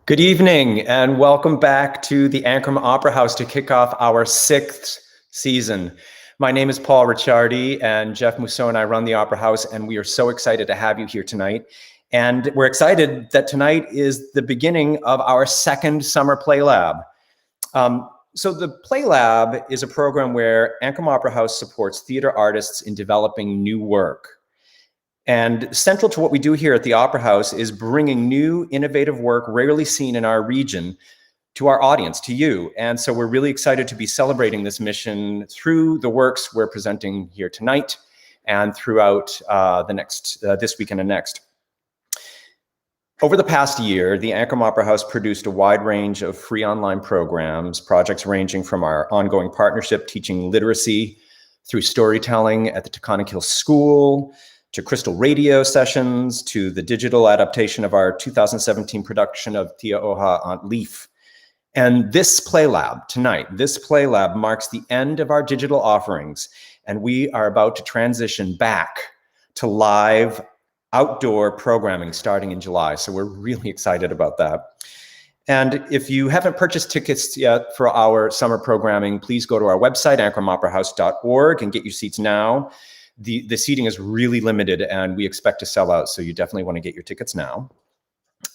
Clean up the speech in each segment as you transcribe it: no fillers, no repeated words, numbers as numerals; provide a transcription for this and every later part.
Good evening and welcome back to the Ancram Opera House to kick off our 6th season. My name is Paul Ricciardi and Jeff Mousseau and I run the Opera House, and we are so excited to have you here tonight. And we're excited that tonight is the beginning of our 2nd summer PlayLab. So the PlayLab is a program where Ancram Opera House supports theater artists in developing new work. And central to what we do here at the Opera House is bringing new, innovative work rarely seen in our region to our audience, to you. And so we're really excited to be celebrating this mission through the works we're presenting here tonight and throughout this weekend and next. Over the past year, the Ancram Opera House produced a wide range of free online programs, projects ranging from our ongoing partnership teaching literacy through storytelling at the Taconic Hill School, to crystal radio sessions, to the digital adaptation of our 2017 production of Tia Oha Aunt Leaf. And this PlayLab tonight, this PlayLab marks the end of our digital offerings, and we are about to transition back to live outdoor programming starting in July. So we're really excited about that. And if you haven't purchased tickets yet for our summer programming, please go to our website, ancramoperahouse.org, and get your seats now. The seating is really limited and we expect to sell out, so you definitely want to get your tickets now.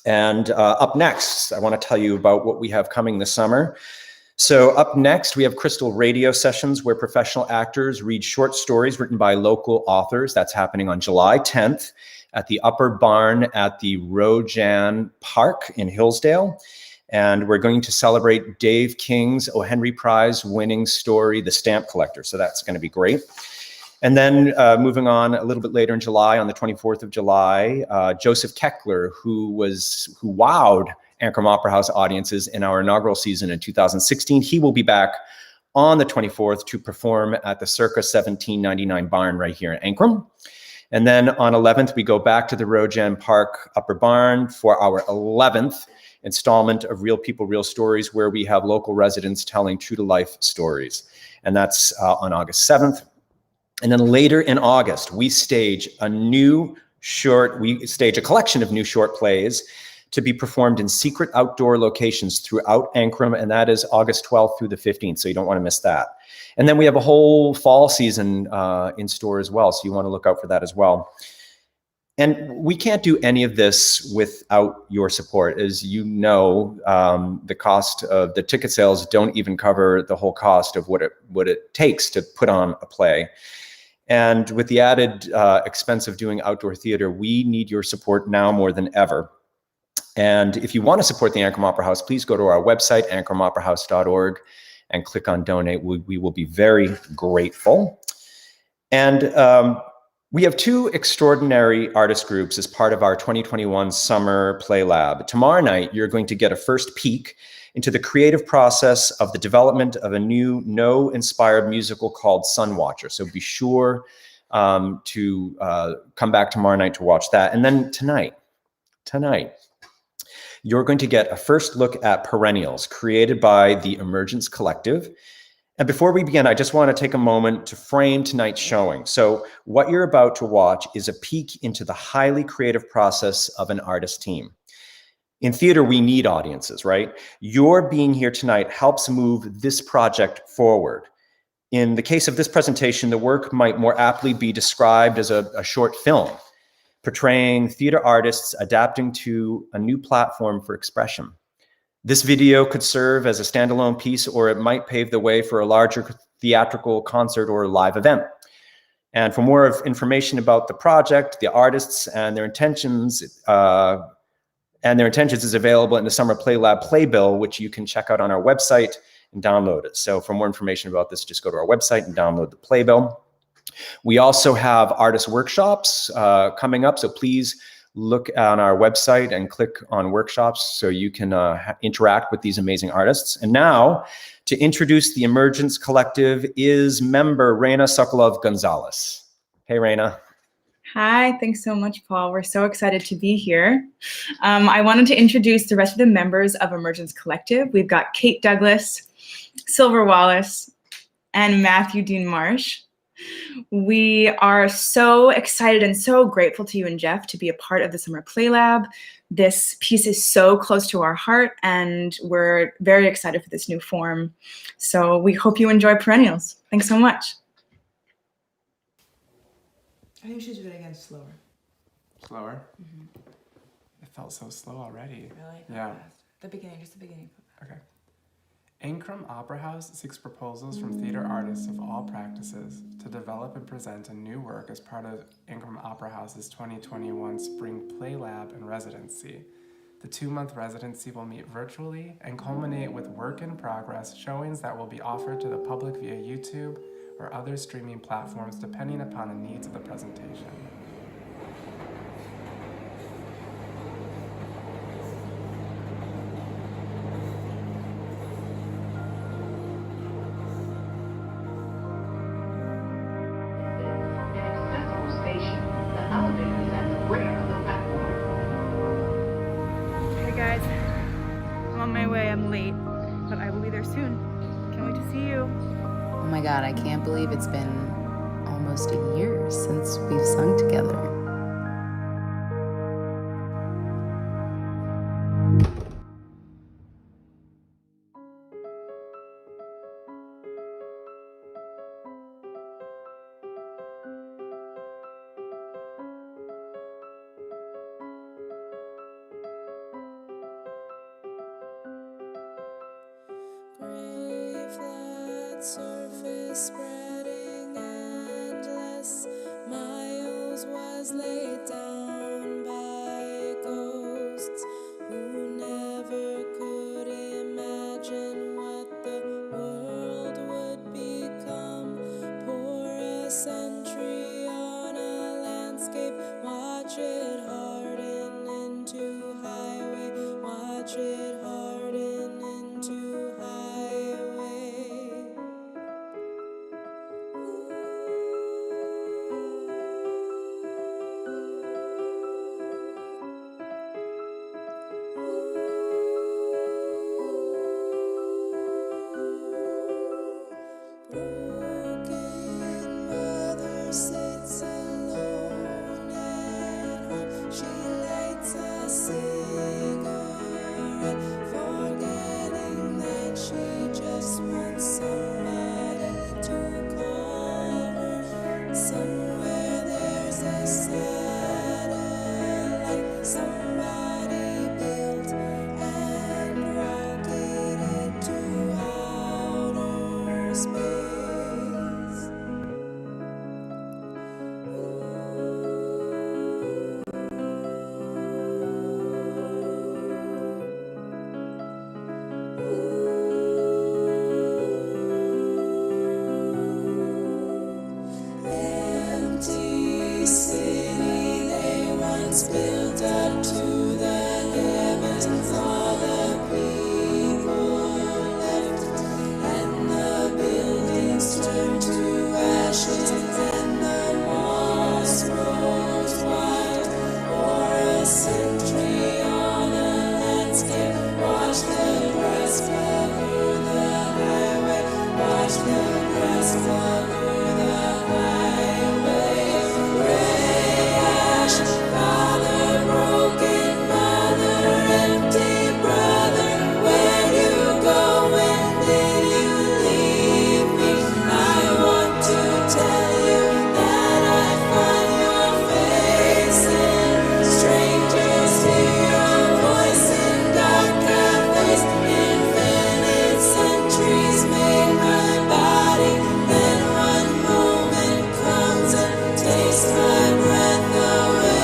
And up next, I want to tell you about what we have coming this summer. So up next, we have crystal radio sessions where professional actors read short stories written by local authors. That's happening on July 10th at the Upper Barn at the Rojan Park in Hillsdale. And we're going to celebrate Dave King's O. Henry Prize winning story, The Stamp Collector. So that's going to be great. And then moving on a little bit later in July, on the 24th of July, Joseph Keckler, who wowed Ancram Opera House audiences in our inaugural season in 2016, he will be back on the 24th to perform at the Circa 1799 Barn right here in Ancram. And then on 11th, we go back to the Rojan Park Upper Barn for our 11th installment of Real People, Real Stories, where we have local residents telling true-to-life stories. And that's on August 7th. And then later in August, we stage a collection of new short plays to be performed in secret outdoor locations throughout Ancram, and that is August 12th through the 15th, so you don't want to miss that. And then we have a whole fall season in store as well, so you want to look out for that as well. And we can't do any of this without your support. As you know, the cost of the ticket sales don't even cover the whole cost of what it takes to put on a play. And with the added expense of doing outdoor theater, we need your support now more than ever. And if you want to support the Ancram Opera House, please go to our website, ancramoperahouse.org, and click on donate. We will be very grateful. And we have 2 extraordinary artist groups as part of our 2021 Summer PlayLab. Tomorrow night, you're going to get a first peek into the creative process of the development of a new No-inspired musical called Sun Watcher. So be sure to come back tomorrow night to watch that. And then tonight, you're going to get a first look at Perennials, created by the Emergence Collective. And before we begin, I just want to take a moment to frame tonight's showing. So what you're about to watch is a peek into the highly creative process of an artist team. In theater, we need audiences, right? Your being here tonight helps move this project forward. In the case of this presentation, the work might more aptly be described as a short film, portraying theater artists adapting to a new platform for expression. This video could serve as a standalone piece, or it might pave the way for a larger theatrical concert or live event. And for more information about the project, the artists, and their intentions is available in the Summer PlayLab playbill, which you can check out on our website and download it. So for more information about this, just go to our website and download the playbill. We also have artist workshops coming up, so please look on our website and click on workshops so you can interact with these amazing artists. And now, to introduce the Emergence Collective is member Raina Sokolov-Gonzalez. Hey, Raina. Hi, thanks so much, Paul. We're so excited to be here. I wanted to introduce the rest of the members of Emergence Collective. We've got Kate Douglas, Sylver Wallace, and Matthew Dean Marsh. We are so excited and so grateful to you and Jeff to be a part of the Summer PlayLab. This piece is so close to our heart, and we're very excited for this new form. So we hope you enjoy Perennials. Thanks so much. I think we should do it again slower. Slower? It felt so slow already. Really? Yeah. Fast. The beginning, just the beginning. Okay. Ancram Opera House seeks proposals from theater artists of all practices to develop and present a new work as part of Ancram Opera House's 2021 Spring PlayLab and Residency. The 2-month residency will meet virtually and culminate with work in progress showings that will be offered to the public via YouTube or other streaming platforms depending upon the needs of the presentation. Hey guys, I'm on my way. I'm late, but I will be there soon. Can't wait to see you. Oh my God, I can't believe it's been almost a year since we've sung together. Gray flat surface spreading endless miles was laid down by ghosts who never could imagine what the world would become. Pour a century on a landscape, watch it harden into highway, watch it harden into highway. Broken mother sits alone at home. She lights a cigarette, forgetting that she just wants somebody to call her. Somewhere there's a satellite somebody built and rocketed to outer space. Empty city they once built up to the heavens. All the people left, and the buildings turned to ashes, and the moss rose wild. For a century on a landscape, watch the grass cover the highway, watch the grass cover the highway. Gray ash, father, broken mother, empty brother, where you go, when did you leave me? I want to tell you that I find your face in strangers, hear your voice in dark cafes. Infinite centuries made my body, then one moment comes and takes my breath away.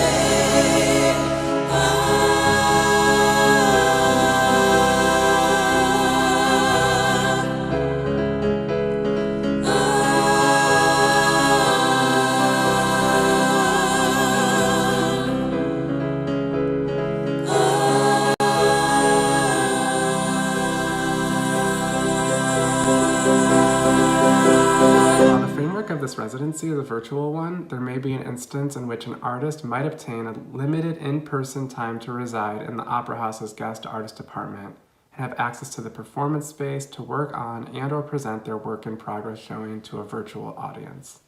While the framework of this residency is a virtual one, there may be an instance in which an artist might obtain a limited in-person time to reside in the Opera House's guest artist department and have access to the performance space to work on and or present their work in progress showing to a virtual audience.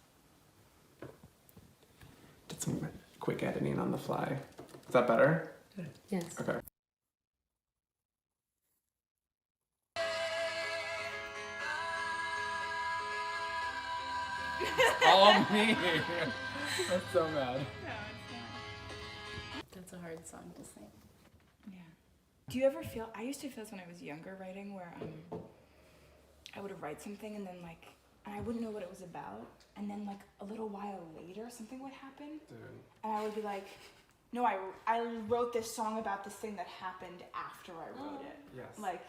Did some quick editing on the fly. Is that better? Yes. Okay. All me. That's so mad. That's a hard song to sing. Yeah. Do you ever feel, I used to feel this when I was younger writing, where I would write something and then like, and I wouldn't know what it was about, and then like a little while later something would happen, Dude. and I would be like, no, I wrote this song about this thing that happened after I wrote it. Yes. Like,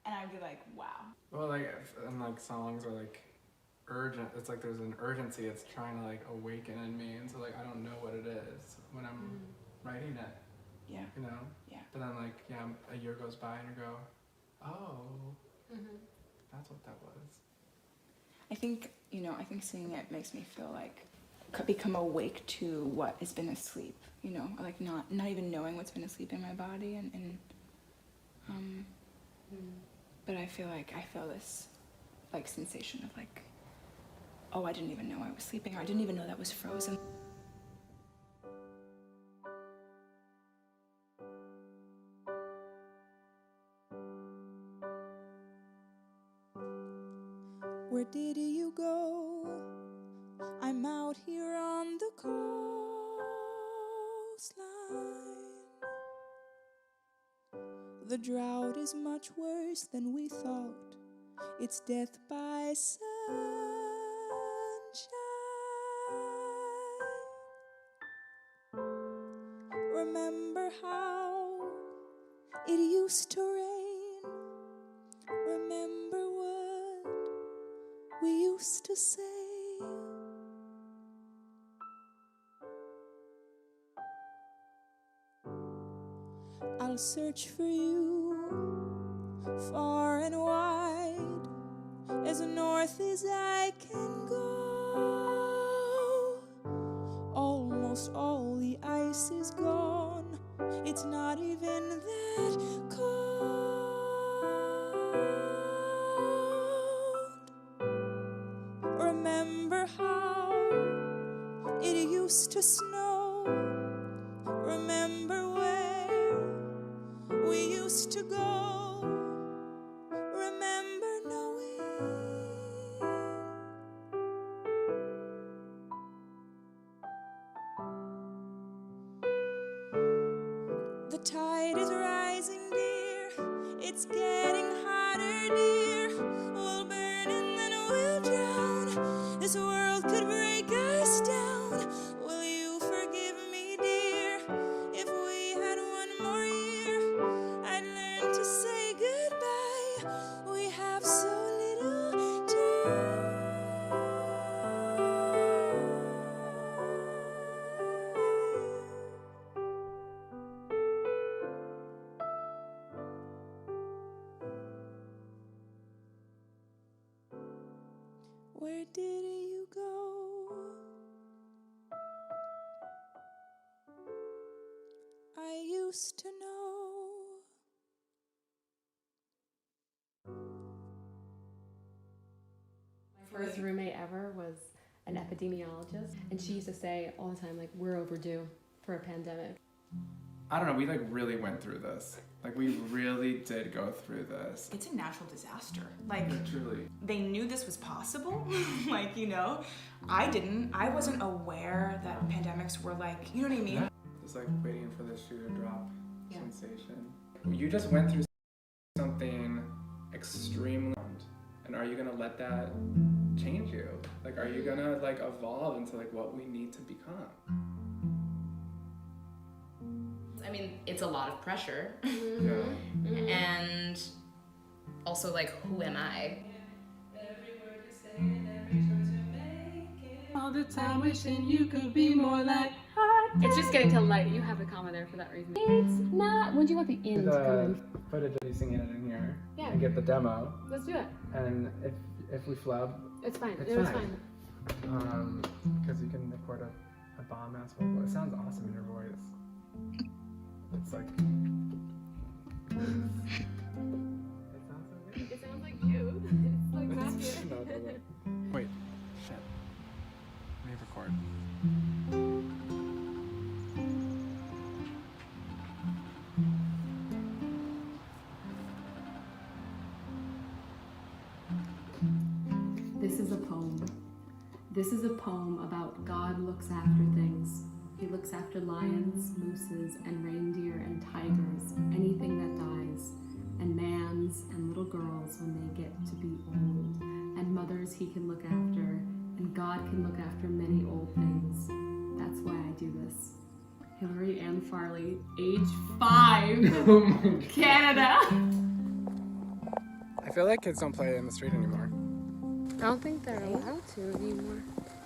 and I'd be like, wow. Well, like, and like songs are like urgent. It's like there's an urgency. It's trying to like awaken in me, and so like I don't know what it is when I'm writing it. Yeah. You know. Yeah. But then like a year goes by and you go, oh, that's what that was. I think, you know, I think seeing it makes me feel like become awake to what has been asleep, you know, like not even knowing what's been asleep in my body, and but I feel this like sensation of like, oh, I didn't even know I was sleeping, or I didn't even know that was frozen. Where did you go? I'm out here on the coastline. The drought is much worse than we thought. It's death by sunshine. Remember how it used to rain? Remember what we used to say? I'll search for you far and wide, as north as I can go. Almost all the ice is gone. It's not even that cold. Remember how it used to snow? Remember where we used to go? Remember knowing the tide is rising, dear. It's getting hotter, dear. We'll burn and then we'll drown. This world could break us down. Will you forgive me, dear? If we had one more year, I'd learn to say goodbye. We have so little time. Where did you go? I used to know. My first roommate ever was an epidemiologist, and she used to say all the time, like, we're overdue for a pandemic. I don't know. We like really went through this. Like we really did go through this. It's a natural disaster. Like, Truly. they knew this was possible. Like, you know, I wasn't aware that pandemics were like, you know what I mean? Yeah. Just like waiting for the shoe to drop sensation. You just went through something extremely, and are you gonna let that change you? Like, are you gonna like evolve into like what we need to become? I mean, it's a lot of pressure. Yeah. And also, like, who am I? All the time wishing you could be more like her. It's just getting to light. You have the comma there for that reason. It's not. When do you want the in to come in? Footage of you singing it in here. Yeah. And get the demo. Let's do it. And if we flub, It's fine. It's It was fine. fine. Because you can record a bomb ass vocal. It sounds awesome in your voice. It's like. It sounds so good. It sounds like you. It's like Matthew. No, no, no. Wait, shit. Let me record. This is a poem. This is a poem about God looks after things. He looks after lions, mooses, and reindeer and tigers, anything that dies, and mans and little girls when they get to be old, and mothers he can look after, and God can look after many old things. That's why I do this. Hillary Ann Farley, age 5, Canada. I feel like kids don't play in the street anymore. I don't think they're allowed to anymore.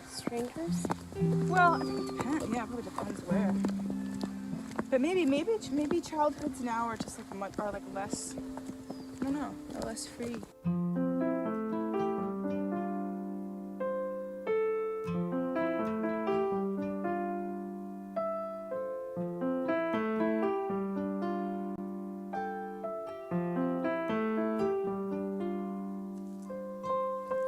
Strangers? Well, I think it depends. Yeah, it probably depends where. But maybe childhoods now are just like less. I don't know. They're less free.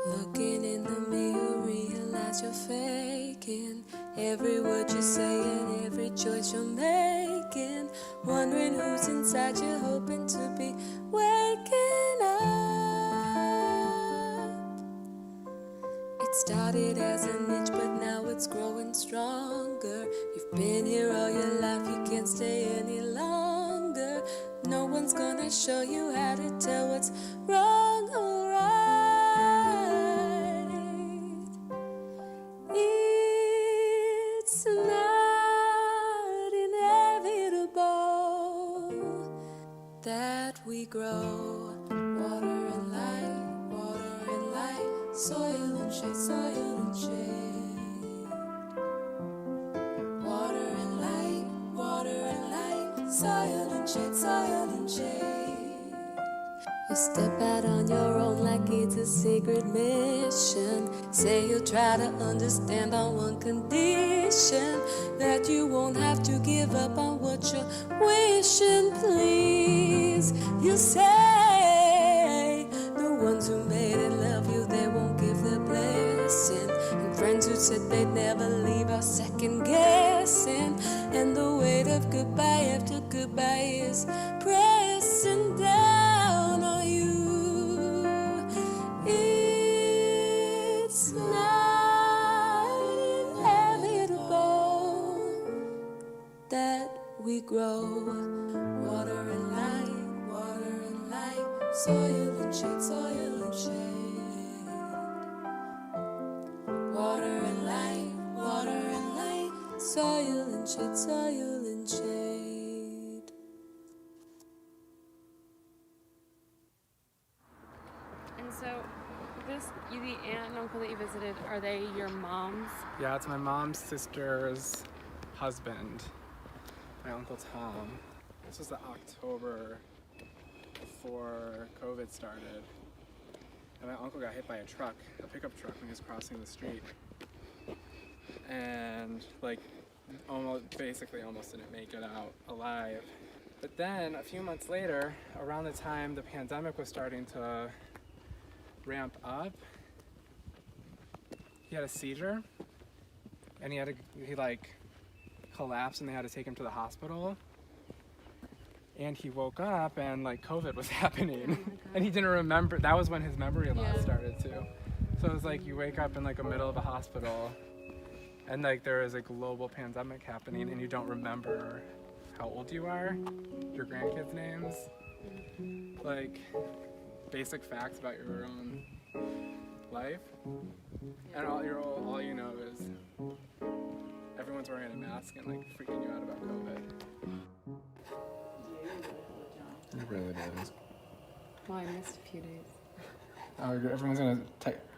Looking in the mirror, realize you're faking every word you say and every choice you're making. Wondering who's inside you, hoping to be waking up. It started as an itch, but now it's growing stronger. You've been here all your life, you can't stay any longer. No one's gonna show you how to tell what's wrong or right. It's not inevitable that we grow. Water and light, soil and shade, soil and shade. Water and light, soil and shade, soil and shade. You step out on your own like it's a secret mission. Say you'll try to understand on one condition, that you won't have to give up on what you're wishing, please. You say the ones who made it love you, they won't give their blessing. And friends who said they'd never leave are second guessing. And the weight of goodbye after goodbye is pressing down on you. It's not inevitable that we grow. Water and light, soil and shade, soil and shade. Water and light, soil and shade, soil and shade. And so, the aunt and uncle that you visited, are they your mom's? Yeah, it's my mom's sister's husband, my Uncle Tom. This was the October before COVID started. And my uncle got hit by a pickup truck when he was crossing the street. And almost didn't make it out alive. But then a few months later, around the time the pandemic was starting to ramp up, he had a seizure, and he collapsed, and they had to take him to the hospital. And he woke up, and COVID was happening, and he didn't remember. That was when his memory loss started too. So it was like you wake up in the middle of a hospital, and there is a global pandemic happening, and you don't remember how old you are, your grandkids' names, basic facts about your own life, and all you know is everyone's wearing a mask and freaking you out about COVID. It really is. Well, I missed a few days. Oh, everyone's gonna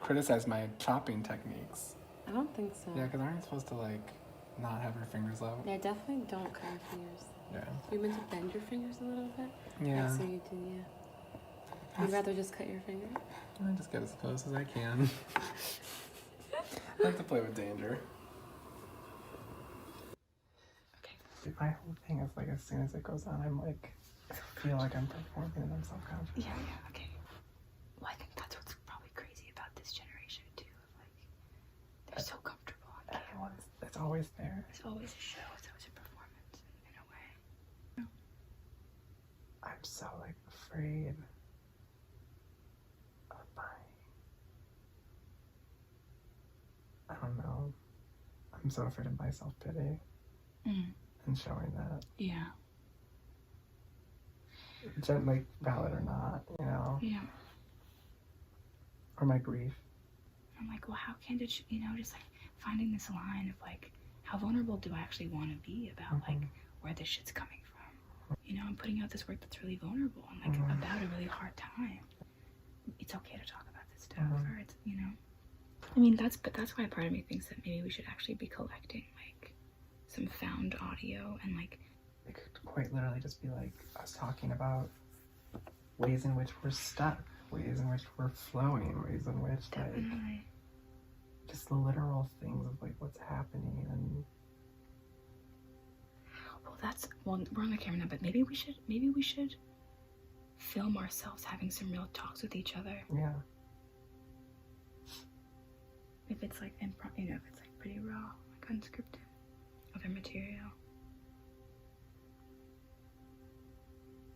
criticize my chopping techniques. I don't think so. Yeah, because aren't you supposed to not have your fingers out? Yeah, definitely don't cut your fingers. Yeah. You meant to bend your fingers a little bit? Yeah. So you do, yeah. You'd rather just cut your finger? I just get as close as I can. I like to play with danger. Okay. My whole thing is as soon as it goes on, I feel like I'm performing and I'm self-conscious. Yeah, okay. Well, I think that's what's probably crazy about this generation too. They're so comfortable on camera. It's always there. It's always a show. It's always a performance in a way. I'm so afraid of my I'm so afraid of my self-pity and showing that. Yeah. Like, valid or not, you know? Yeah. Or my grief. I'm like, well, how can it, you know, just like finding this line of like, how vulnerable do I actually want to be about like where this shit's coming from? You know, I'm putting out this work that's really vulnerable and like about a really hard time. It's okay to talk about this stuff, or it's, you know. I mean, that's why part of me thinks that maybe we should actually be collecting like some found audio and like. It could quite literally just be like us talking about ways in which we're stuck, ways in which we're flowing, ways in which like just the literal things of like what's happening. And well, we're on the camera now, but maybe we should film ourselves having some real talks with each other. Yeah. If it's like if it's like pretty raw, like unscripted, other material.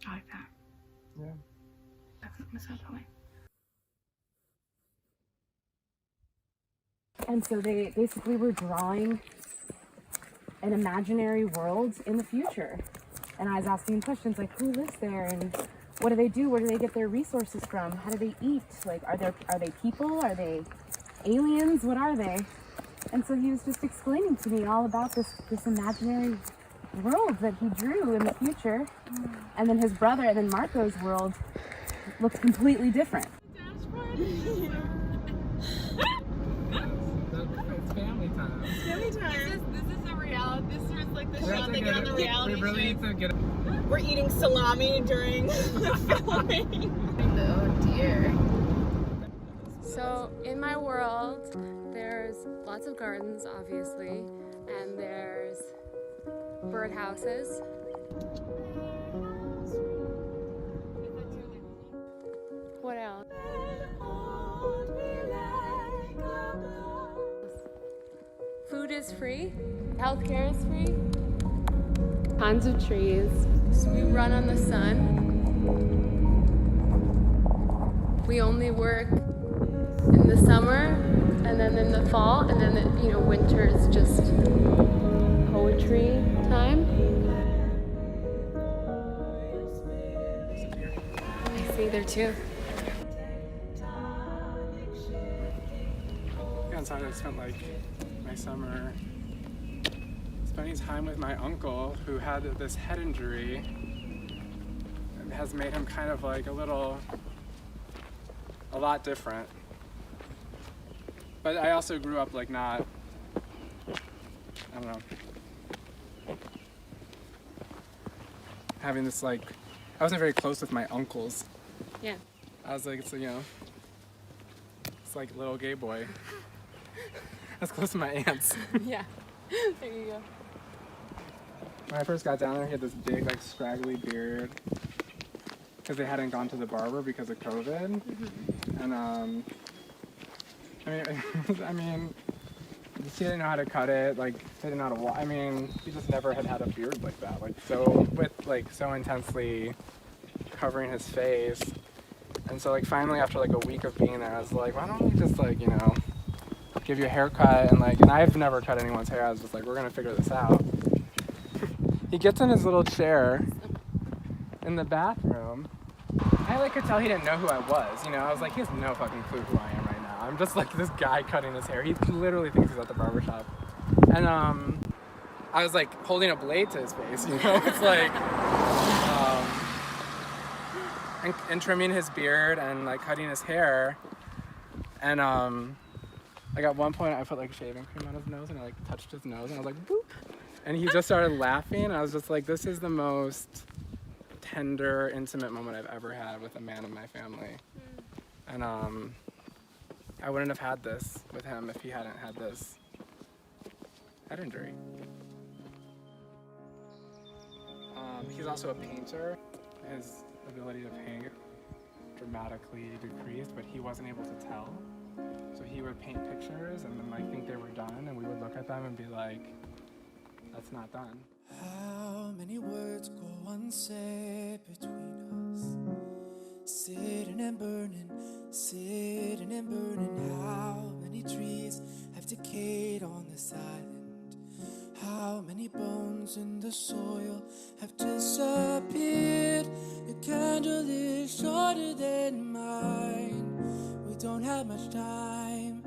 I like that. Yeah. Definitely sound that way. And so they basically were drawing an imaginary world in the future. And I was asking questions like, who lives there? And what do they do? Where do they get their resources from? How do they eat? Like, are they people? Are they aliens? What are they? And so he was just explaining to me all about this imaginary world that he drew in the future. And then his brother, and then Marco's world looked completely different. It's family time. Family time. This is a reality. This is like the shot they get on the reality We really show. need to get. We're eating salami during the filming. Oh dear. So in my world, there's lots of gardens, obviously, and there's birdhouses. What else? Food is free. Healthcare is free. Tons of trees. So we run on the sun. We only work in the summer, and then in the fall, and then winter is just poetry time. I see there too. Yeah, and so I spent like my summer spending time with my uncle who had this head injury and has made him kind of like a lot different. But I also grew up like not, I don't know, having this like, I wasn't very close with my uncles. Yeah. I was like, it's like little gay boy. That's close to my aunts. Yeah. There you go. When I first got down there, he had this big, like, scraggly beard because they hadn't gone to the barber because of COVID. And, I mean, he didn't know how to cut it, like, he didn't know how to walk. I mean, he just never had a beard like that, like, so intensely covering his face. And so, like, finally, after, like, a week of being there, I was like, why don't we just, like, give you a haircut? And, like, and I've never cut anyone's hair. I was just like, we're gonna figure this out. He gets in his little chair in the bathroom. I could tell he didn't know who I was, I was like, he has no fucking clue who I am right now. I'm just like this guy cutting his hair. He literally thinks he's at the barbershop. And I was like holding a blade to his face, It's like, and trimming his beard and like cutting his hair. And like at one point I put like shaving cream on his nose and I like touched his nose and I was like, boop. And he just started laughing, and I was just like, this is the most tender, intimate moment I've ever had with a man in my family. And I wouldn't have had this with him if he hadn't had this head injury. He's also a painter. His ability to paint dramatically decreased, but he wasn't able to tell. So he would paint pictures and then like think they were done, and we would look at them and be like, that's not done. How many words go unsaid between us? Sitting and burning, sitting and burning. How many trees have decayed on this island? many bones in the soil have disappeared? Your candle is shorter than mine. We don't have much time.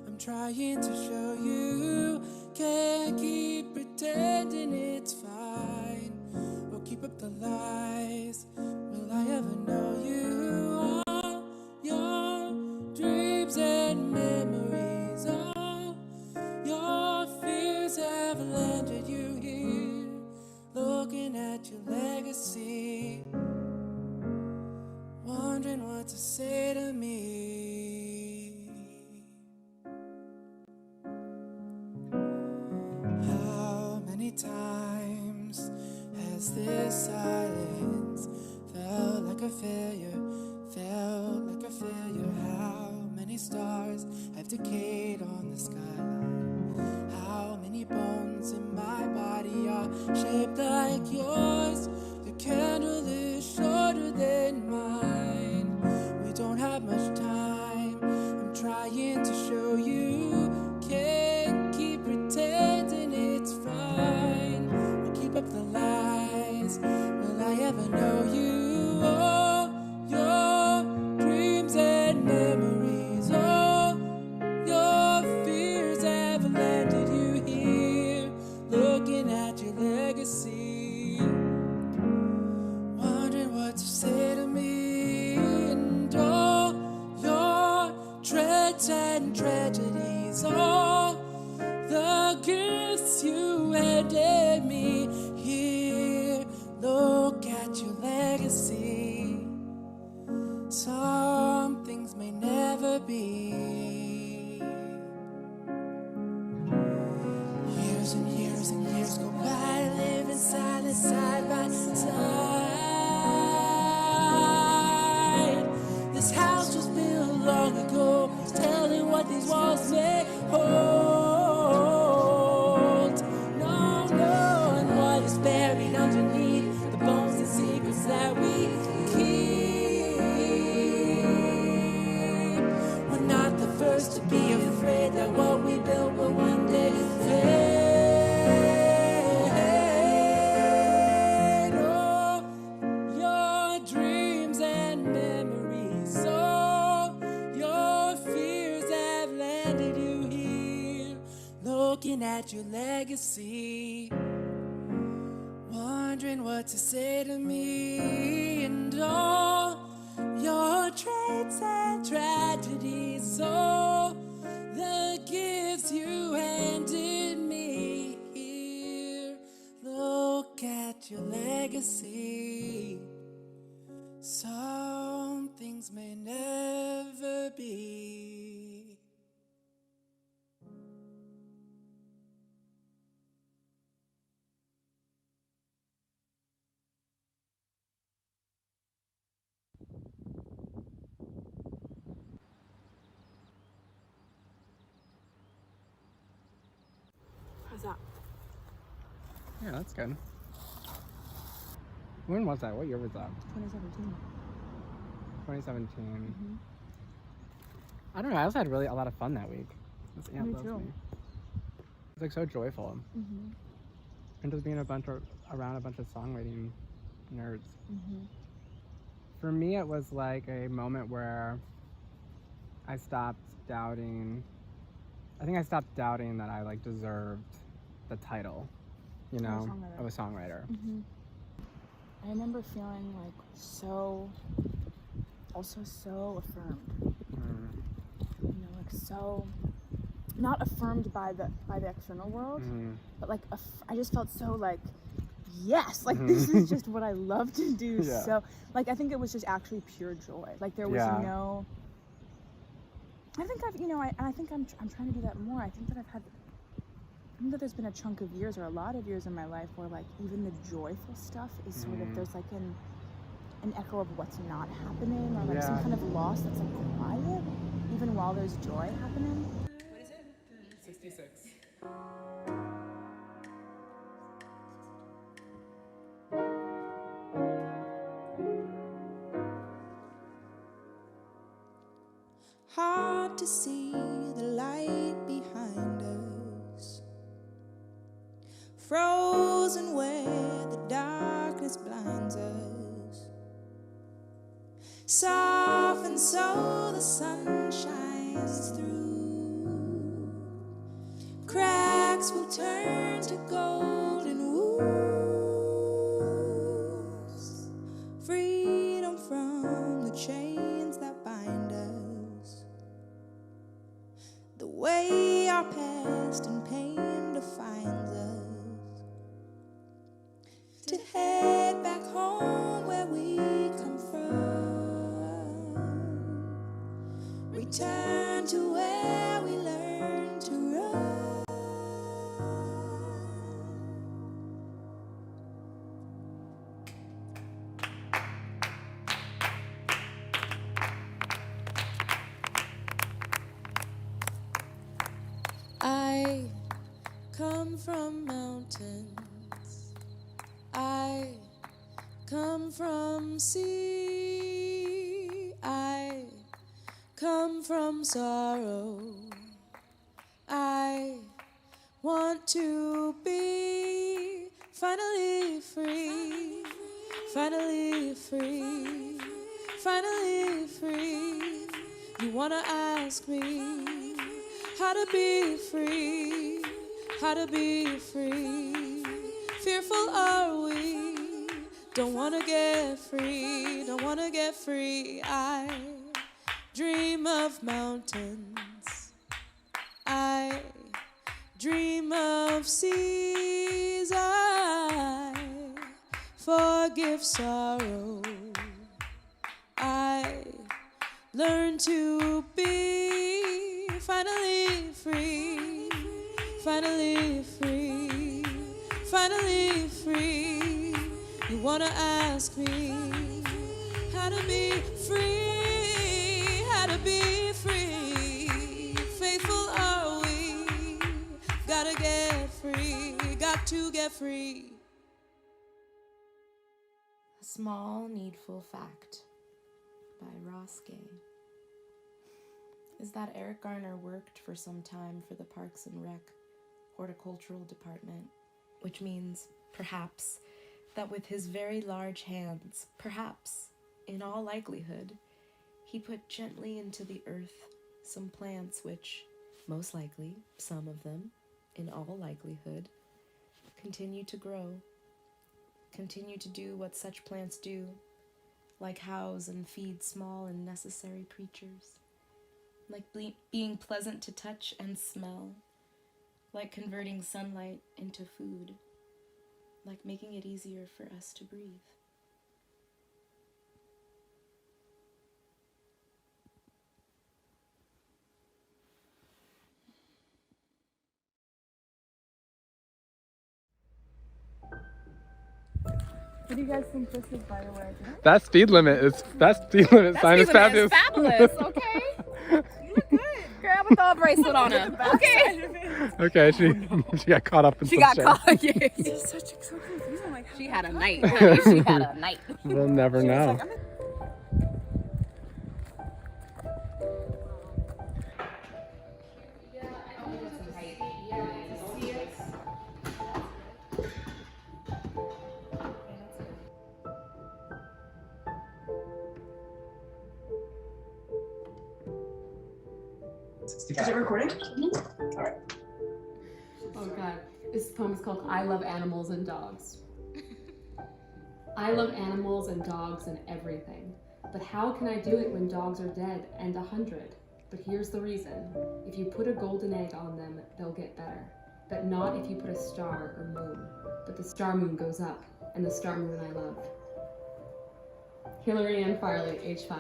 I'm trying to show you. Can't keep pretending it's fine. Or keep up the lies. Will I ever know you? All your dreams and memories, all your fears have landed you here. Looking at your legacy, wondering what to say to me. How many times has this silence felt like a failure, felt like a failure? How many stars have decayed on the skyline? How many bones in my body are shaped like yours? The candle is shorter than mine. We don't have much time. I'm trying to show you. Can't keep pretending it's fine. We'll keep up the lies. Will I ever know you? Oh, your dreams and memories. Oh, your fears have landed you here. Looking at your legacy, wondering what to say to me. And all your dreads and tragedies, all the gifts you handed me here. Look at your legacy. Some things may never be. Years and years and years go by, living silent side by side. This house was built long ago, telling what these walls may hold. No, no, and what is buried underneath the bones and secrets that we keep. We're not the first to be afraid that what we built will one day fade. Oh, your dreams and memories, oh, your fears have landed you here. Looking at your legacy, wondering what to say to me. And all your traits and tragedies, oh, the gifts you handed me here. Look at your legacy. Some things may never be. How's that? Yeah, that's good. When was that? What year was that? 2017. 2017. I don't know. I also had really a lot of fun that week. This aunt Me loves too. me. It's like so joyful. And just being around a bunch of songwriting nerds. For me, it was like a moment where I stopped doubting. I think I stopped doubting that I like deserved the title, you know, of a songwriter. I remember feeling like so affirmed. You know, like so not affirmed by the external world, but like I just felt so like, yes, like this is just what I love to do. So like I think it was just actually pure joy. Like there was no. I think I've, you know, I think I'm trying to do that more. I think that there's been a chunk of years or a lot of years in my life where like even the joyful stuff is sort of, there's like an echo of what's not happening, or like some kind of loss that's like quiet, even while there's joy happening. What is it? 66. Hard to see the light behind us. Frozen frozen where the darkness blinds us. Soften so the sun shines through. Cracks will turn to golden woos. Freedom from the chains that bind us. The way our past and pain defines us. To head back home where we come from. Return to where we learned to run. I come from mountains. I come from sea. I come from sorrow. I want to be finally free, finally free, finally free. You wanna ask me how to be free, how to be free. Fearful are we, don't wanna get free, don't wanna get free. I dream of mountains, I dream of seas. I forgive sorrow, I learn to be finally free, finally free, finally free. You wanna ask me how to be free, how to be free. Faithful are we, gotta get free, got to get free. A Small Needful Fact by Ross Gay is that Eric Garner worked for some time for the Parks and Rec Horticultural Department, which means, perhaps, that with his very large hands, perhaps, in all likelihood, he put gently into the earth some plants which, most likely, some of them, in all likelihood, continue to grow, continue to do what such plants do, like house and feed small and necessary creatures, like being pleasant to touch and smell, like converting sunlight into food, like making it easier for us to breathe. What do you guys think this is, by the way? That speed limit sign is fabulous. Fabulous, okay? You look good. Grab with the bracelet on it. Okay. Okay, she got caught up in She some got shit. caught. Yeah. It's so confusing. Like, she had a night. She had a night. We'll never know. Is it recording? All right. Oh God, this poem is called I Love Animals and Dogs. I love animals and dogs and everything, but how can I do it when dogs are dead and 100? But here's the reason. If you put a golden egg on them, they'll get better. But not if you put a star or moon. But the star moon goes up, and the star moon I love. Hillary Ann Farley, age 5.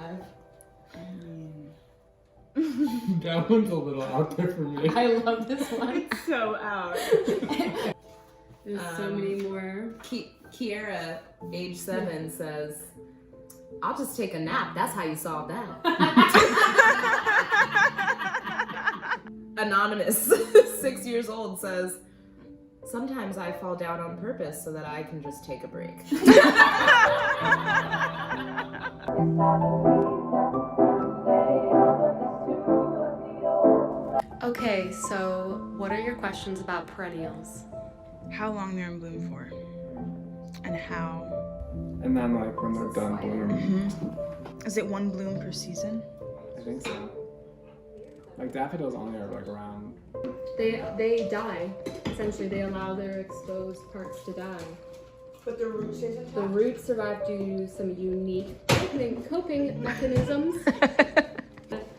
That one's a little out there for me. I love this one. So out. There's so many more. Kiera, age 7, says, I'll just take a nap. That's how you solve that. Anonymous, 6 years old, says, sometimes I fall down on purpose so that I can just take a break. Okay, so what are your questions about perennials? How long they're in bloom for? And how? And then like when they're done blooming. Is it one bloom per season? I think so. Like daffodils only are like around. They die. Essentially, they allow their exposed parts to die. But the root stays intact? The roots survive due to some unique coping mechanisms.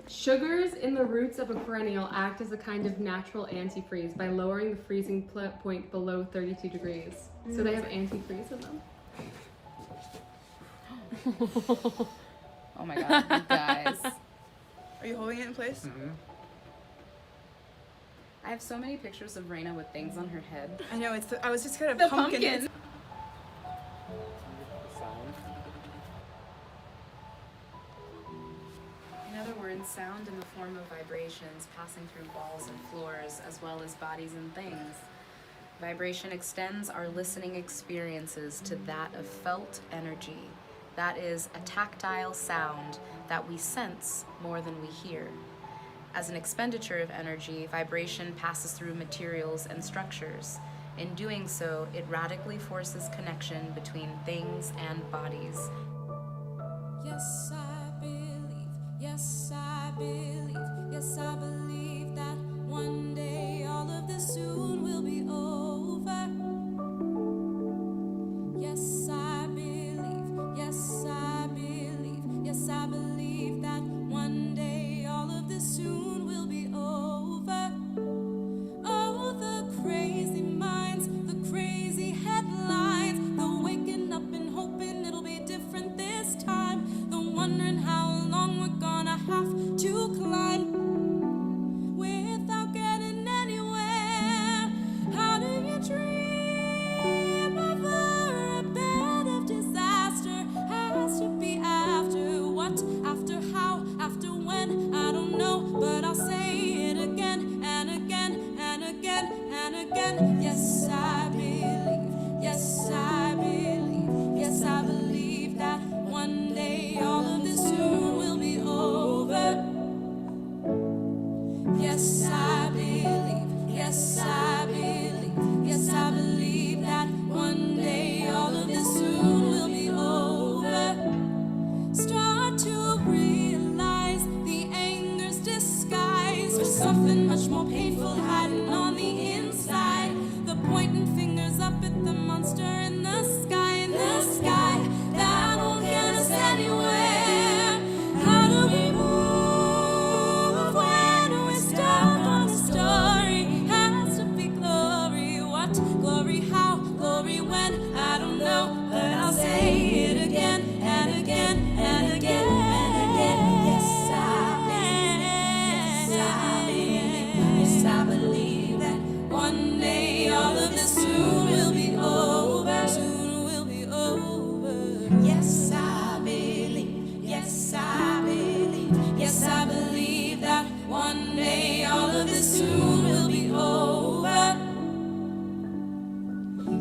Sugars in the roots of a perennial act as a kind of natural antifreeze by lowering the freezing point below 32 degrees. So they have antifreeze in them. Oh my god, you guys. Are you holding it in place? Mm-hmm. I have so many pictures of Raina with things on her head. I know, I was just kind of The pumpkin. In other words, sound in the form of vibrations passing through walls and floors, as well as bodies and things. Vibration extends our listening experiences to that of felt energy. That is a tactile sound that we sense more than we hear. As an expenditure of energy, vibration passes through materials and structures. In doing so, it radically forces connection between things and bodies. Yes, I believe, yes, I believe, yes, I believe that one day all of this soon will be over. Yes, I believe, yes, I believe, yes, I believe that one day all of this soon will be over. Oh, the crazy minds, the crazy headlines, the waking up and hoping it'll be different this time, the wondering how long we're gonna have to climb without getting anywhere. How do you dream over a bed of disaster? Has to be after what, after how, after when, I don't know, but I'll say it again and again and again and again. Yes, I believe, yes, I believe, yes, I believe that one day all of this soon will be over. Yes, I believe, yes, I believe, yes, I believe that one day all of this soon will be over. Start to realize the anger's disguise for something much more painful hiding on the inside. The pointing fingers up at the monster in the sky, that won't get us anywhere. How do we move when we're stuck on a story? Has to be glory, what? Glory how? Glory when? I don't know, but I'll say it again and again and again and again. Yes, I believe, yes, I believe that one day all of this soon will be over. Soon will be over. Yes, I believe, yes, I believe, yes, I believe that one day all of this soon will be over.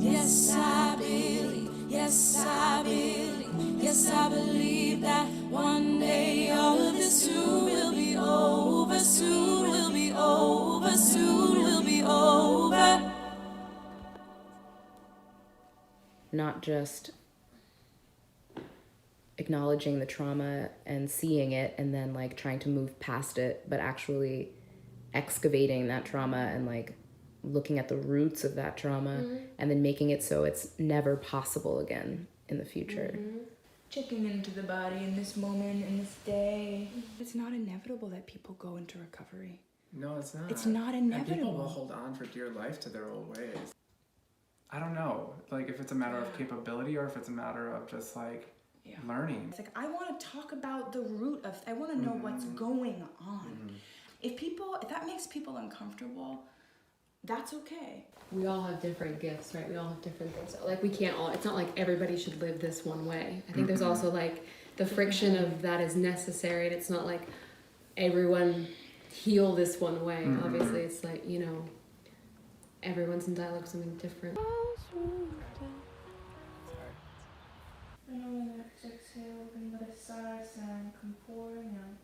Yes, I believe, yes, I believe, yes, I believe that one day all of this soon will be over. Soon will be over. Soon will be over. Not just acknowledging the trauma and seeing it and then like trying to move past it, but actually excavating that trauma and like looking at the roots of that trauma and then making it so it's never possible again in the future. Checking into the body in this moment, in this day. It's not inevitable that people go into recovery. No, it's not. It's not And people inevitable. will hold on for dear life to their old ways. I don't know, like if it's a matter of capability or if it's a matter of just like learning. It's like, I want to talk about the root of, I want to know what's going on. If that makes people uncomfortable, that's okay. We all have different gifts, right? We all have different things. Like we can't all, it's not like everybody should live this one way. I think there's also like the friction of that is necessary, and it's not like everyone heal this one way. Obviously it's like, you know, everyone's in dialogue with something different. I know when the exhale, bring the other side, and come forward. Now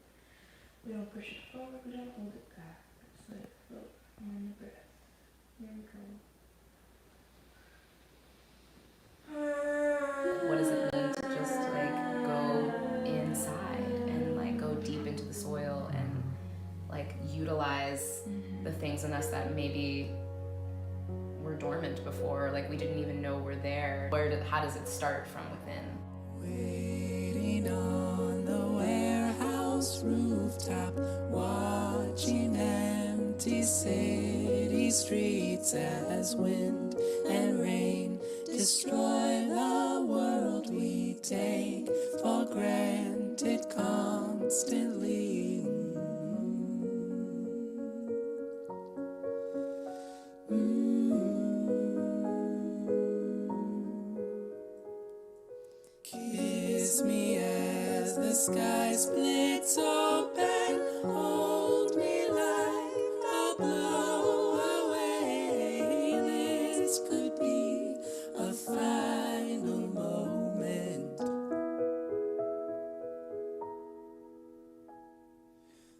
we don't push it forward, we don't hold it back. It's like float on the breath. Here we go. utilize the things in us that maybe were dormant before, like we didn't even know were there. How does it start from within? Waiting on the warehouse rooftop, watching empty city streets as wind and rain destroy the world we take for granted constantly. Kiss me as the sky splits open, hold me like a blow away. This could be a final moment.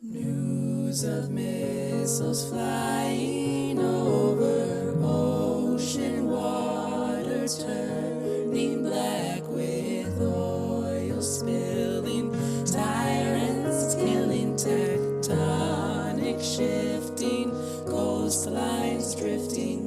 News of missiles flying over ocean water, turning black with oil spilling, tyrants killing, tectonic shifting, coastlines drifting.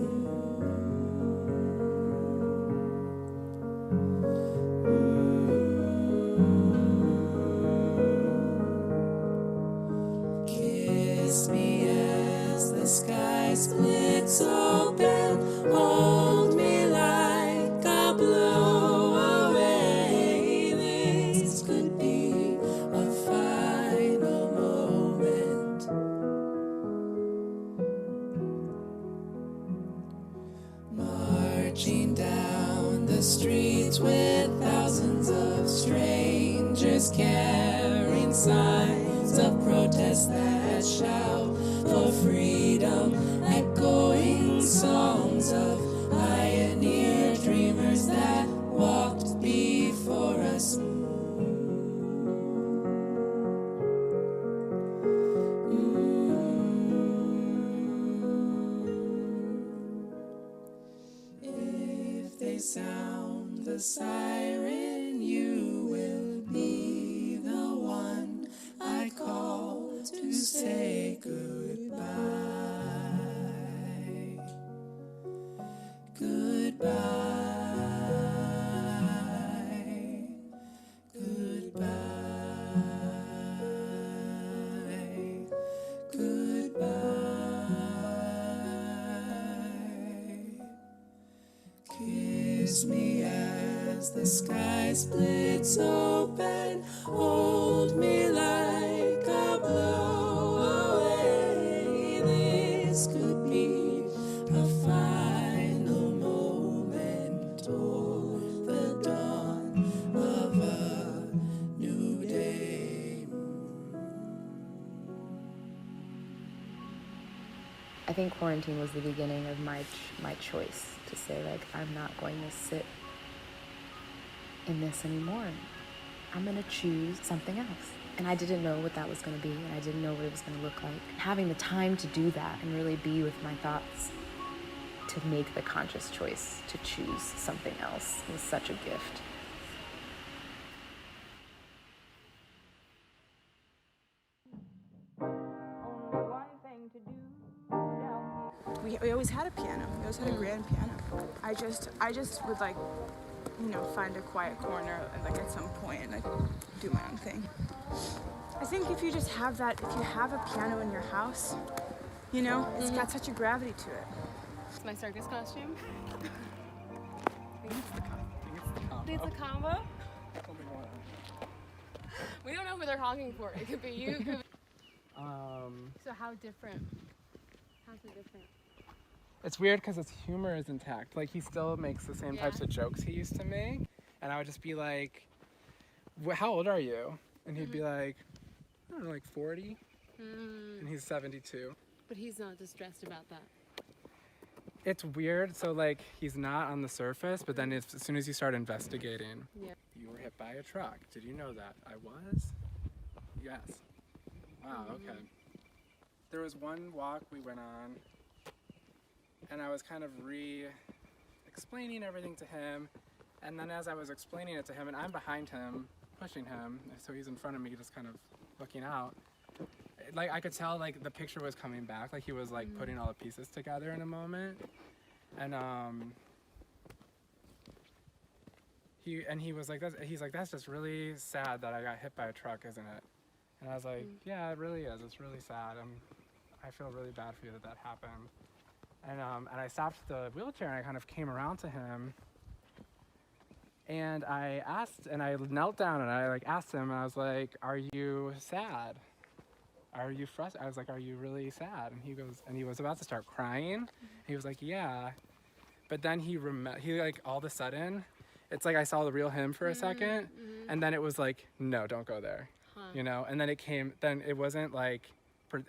Kiss me as the sky splits open, hold me like a blow away. This could be a final moment. Marching down the streets with thousands of strangers carrying signs of protest that shout for freedom, echoing songs of pioneer dreamers that walked before us. If they sound the siren, you will be the one I call to say goodbye. Goodbye. Goodbye. Goodbye. Kiss me as the sky splits open, hold me like a blow away. This could be a final moment or the dawn of a new day. I think quarantine was the beginning of my choice to say, like, I'm not going to sit in this anymore. I'm going to choose something else. And I didn't know what that was going to be, and I didn't know what it was going to look like. Having the time to do that and really be with my thoughts, to make the conscious choice to choose something else, was such a gift. We always had a piano. We always had a grand piano. I just would, like, you know, find a quiet corner and, like, at some point and, like, do my own thing. I think if you just have that, if you have a piano in your house, you know, it's got such a gravity to it. It's my circus costume. It's a combo. We don't know who they're honking for. It could be you. Could be... So how different? How's it different? It's weird because his humor is intact. Like, he still makes the same types of jokes he used to make. And I would just be like, how old are you? And he'd be like, I don't know, like 40. And he's 72. But he's not distressed about that. It's weird. So, like, he's not on the surface, but then as soon as you start investigating, you were hit by a truck. Did you know that? I was? Yes. Wow, okay. There was one walk we went on, and I was kind of explaining everything to him, and then as I was explaining it to him, and I'm behind him, pushing him, so he's in front of me just kind of looking out, like I could tell like the picture was coming back, like he was like putting all the pieces together in a moment, and he was like, that's just really sad that I got hit by a truck, isn't it? And I was like, yeah, it really is. It's really sad. I feel really bad for you that happened. And I stopped the wheelchair and I kind of came around to him. And I knelt down and I like asked him, and I was like, are you sad? Are you frustrated? I was like, are you really sad? And he was about to start crying. He was like, yeah. But then he like all of a sudden, it's like I saw the real him for a second, and then it was like, no, don't go there, you know? And then it wasn't like,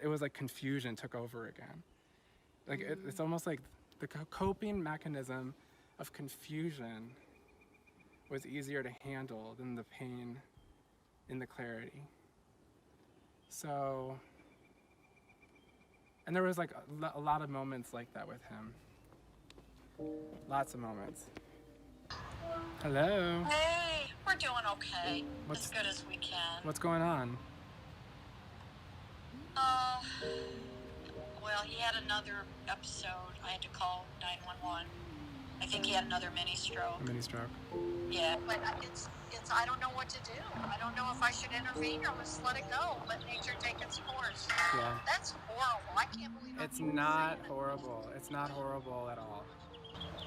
it was like confusion took over again. Like it's almost like the coping mechanism of confusion was easier to handle than the pain in the clarity. So, and there was like a lot of moments like that with him. Lots of moments. Hello. Hey, we're doing okay. As good as we can. What's going on? Well, he had another episode. I had to call 911. I think he had another mini stroke. A mini stroke. Yeah, but it's I don't know what to do. I don't know if I should intervene or just let it go. Let nature take its course. Yeah. That's horrible. I can't believe it's not horrible. It's not horrible at all.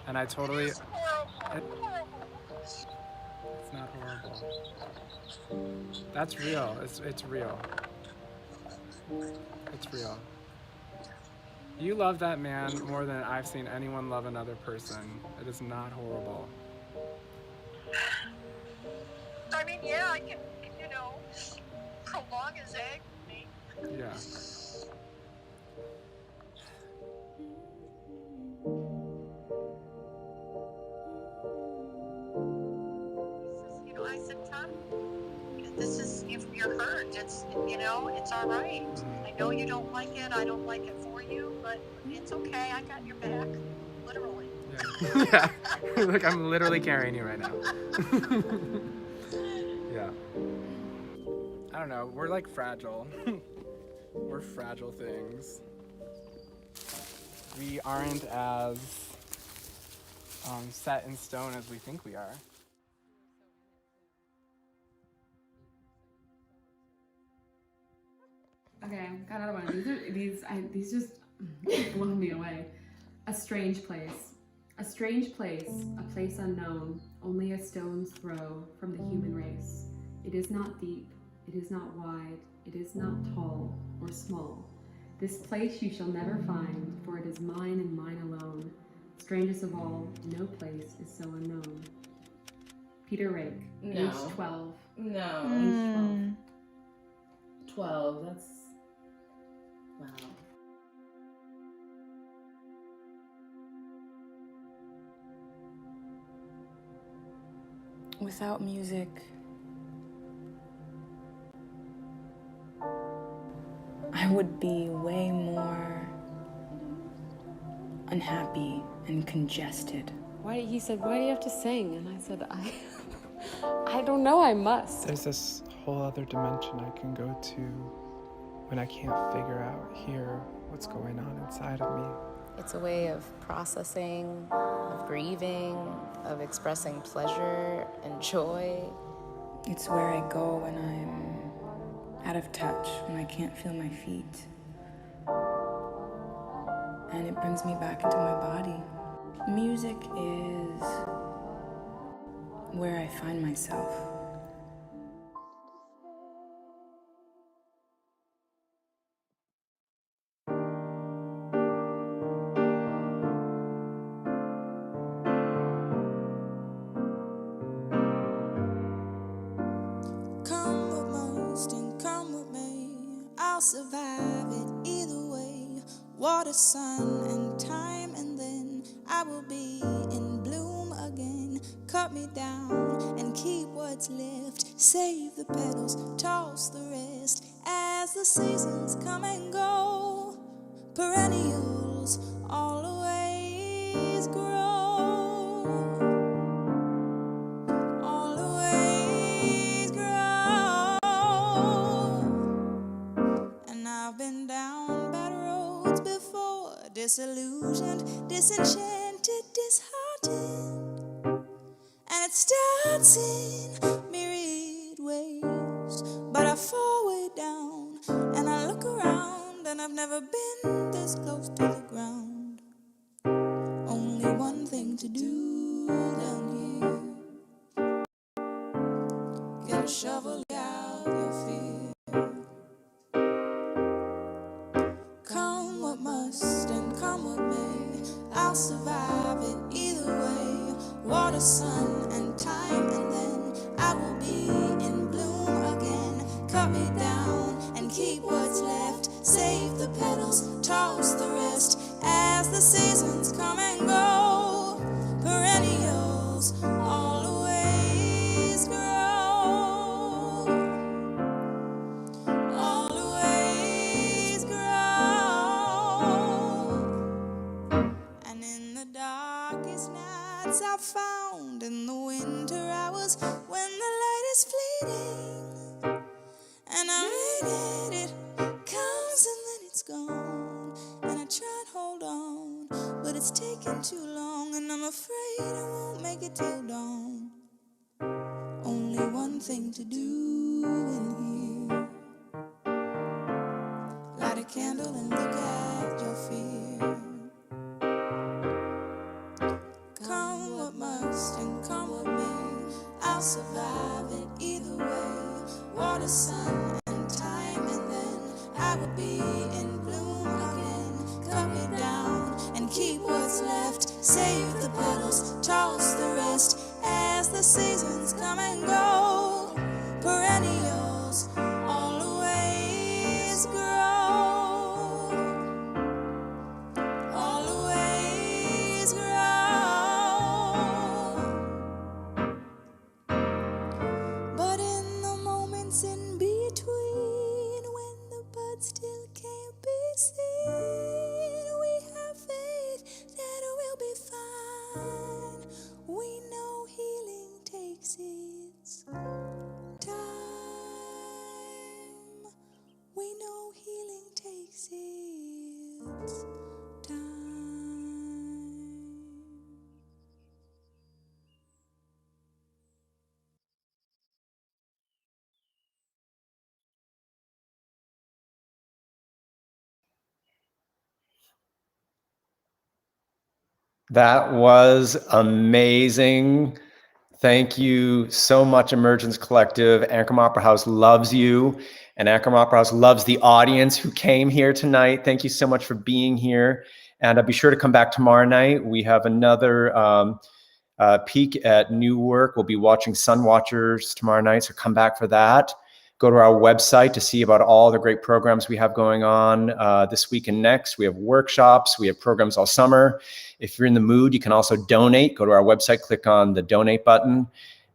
And I totally. It is horrible. It's not horrible. That's real. It's real. It's real. You love that man more than I've seen anyone love another person. It is not horrible. I mean, yeah, I can, prolong his agony. Yeah. I said, Tom, this is, if you're hurt, it's all right. I know you don't like it. I don't like it for you, but it's okay. I got your back, literally. Yeah. Yeah. Look, I'm literally carrying you right now. Yeah. I don't know. We're like fragile. We're fragile things. We aren't as set in stone as we think we are. Okay, got another one. These just blow me away. A strange place. A strange place, a place unknown, only a stone's throw from the human race. It is not deep, it is not wide, it is not tall or small. This place you shall never find, for it is mine and mine alone. Strangest of all, no place is so unknown. Peter Rake, No. age 12. No. Age 12. 12, that's... Wow. Without music, I would be way more unhappy and congested. He said, why do you have to sing? And I said, I don't know, I must. There's this whole other dimension I can go to when I can't figure out here what's going on inside of me. It's a way of processing, of grieving, of expressing pleasure and joy. It's where I go when I'm out of touch, when I can't feel my feet. And it brings me back into my body. Music is where I find myself. Come with most and come with me. I'll survive it either way. Water, sun, and time, and then I will be in bloom again. Cut me down and keep what's left. Save the petals, toss the rest. As the seasons come and go, perennials always grow. Always grow. And I roads before, disillusioned, disenchanted, disheartened. And it starts in myriad ways, but I fall way down and I look around, and I've never been this close to the ground. Only one thing to do down here: get a shovel out your fear. Come what must and come what may, I'll survive it either way. Water, sun, and time, and then I will be in bloom again. Cut me down and keep what's left, save the petals, toss the rest. As the seasons come and go, perennials always grow, always grow. And in the darkest nights I found, in the winter hours when the light is fleeting, and I made it, it comes and then it's gone. And I try and hold on, but it's taking too long, and I'm afraid I won't make it till dawn. Only one thing to do in here: light a candle and look at your fear. Come what must and come what may, I'll survive it either way. Water, sun, and time, and then I will be in bloom again. Cut me down and keep what's left, save the petals, toss the rest. As the seasons come and go, perennials always grow, always grow. But in the moments in between, when the buds still can't be seen, we have faith that we'll be fine. We know healing takes its time. We know healing takes its time. That was amazing. Thank you so much, Emergence Collective. Ancram Opera House loves you, and Ancram Opera House loves the audience who came here tonight. Thank you so much for being here. And be sure to come back tomorrow night. We have another peek at new work. We'll be watching Sun Watchers tomorrow night, so come back for that. Go to our website to see about all the great programs we have going on this week and next. We have workshops, we have programs all summer. If you're in the mood, you can also donate. Go to our website, click on the donate button.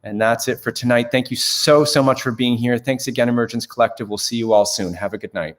And that's it for tonight. Thank you so, so much for being here. Thanks again, Emergence Collective. We'll see you all soon. Have a good night.